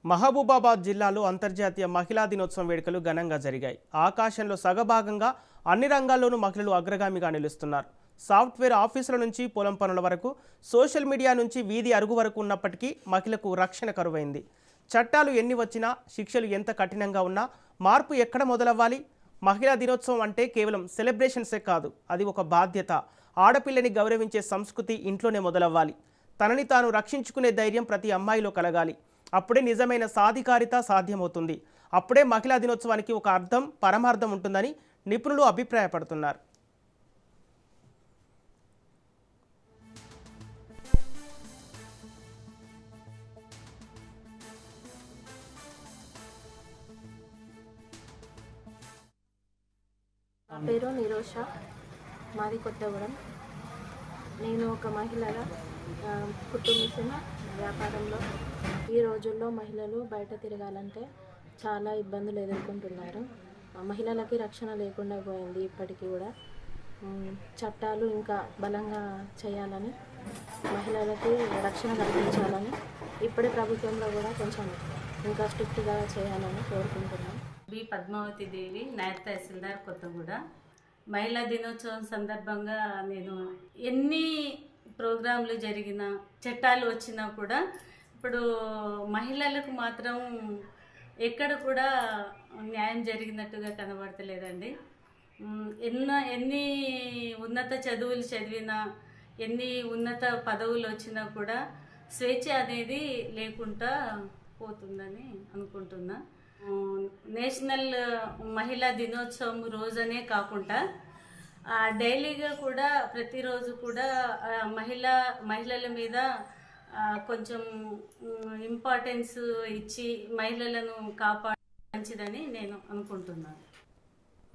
మహబూబాబాద్ జిల్లాలో అంతర్జాతీయ మహిళా దినోత్సవం వేడుకలు ఘనంగా జరిగాయి. ఆకాశంలో సగభాగంగా అన్ని రంగాల్లోనూ మహిళలు అగ్రగామిగా నిలుస్తున్నారు. సాఫ్ట్వేర్ ఆఫీసుల నుంచి పొలం పనుల వరకు, సోషల్ మీడియా నుంచి వీధి అరుగు వరకు ఉన్నప్పటికీ మహిళలకు రక్షణ కరువైంది. చట్టాలు ఎన్ని వచ్చినా, శిక్షలు ఎంత కఠినంగా ఉన్నా మార్పు ఎక్కడ మొదలవ్వాలి? మహిళా దినోత్సవం అంటే కేవలం సెలబ్రేషన్సే కాదు, అది ఒక బాధ్యత. ఆడపిల్లని గౌరవించే సంస్కృతి ఇంట్లోనే మొదలవ్వాలి. తనని తాను రక్షించుకునే ధైర్యం ప్రతి అమ్మాయిలో కలగాలి. అప్పుడే నిజమైన సాధికారిత సాధ్యమవుతుంది. అప్పుడే మహిళా దినోత్సవానికి ఒక అర్థం, పరమార్థం ఉంటుందని నిపుణులు అభిప్రాయపడుతున్నారు. నా పేరు నిరోష, మాది కొత్తగూడెం. నేను ఒక మహిళగా కుట్టు మిషన్ వ్యాపారంలో ఈ రోజుల్లో మహిళలు బయట తిరగాలంటే చాలా ఇబ్బందులు ఎదుర్కొంటున్నారు. మహిళలకి రక్షణ లేకుండా పోయింది. ఇప్పటికీ కూడా చట్టాలు ఇంకా బలంగా చేయాలని, మహిళలకి రక్షణ కల్పించాలని ఇప్పుడే ప్రభుత్వంలో కూడా కొంచెం ఇంకా స్ట్రిక్ట్గా చేయాలని కోరుకుంటున్నాను. బి పద్మావతి దేవి, నాయర్ తహసీల్దార్, కొత్తగూడ. మహిళా దినోత్సవం సందర్భంగా నేను ఎన్ని ప్రోగ్రాంలు జరిగినా, చట్టాలు వచ్చినా కూడా ఇప్పుడు మహిళలకు మాత్రం ఎక్కడ కూడా న్యాయం జరిగినట్టుగా కనబడతలేదండి. ఎన్ని ఉన్నత చదువులు చదివినా, ఎన్ని ఉన్నత పదవులు వచ్చినా కూడా స్వేచ్ఛ అనేది లేకుండా పోతుందని అనుకుంటున్నా. నేషనల్ మహిళా దినోత్సవం రోజనే కాకుండా డైలీగా కూడా ప్రతిరోజు కూడా మహిళల మీద కొంచెం ఇంపార్టెన్స్ ఇచ్చి మహిళలను కాపాడ మంచిదని నేను అనుకుంటున్నాను.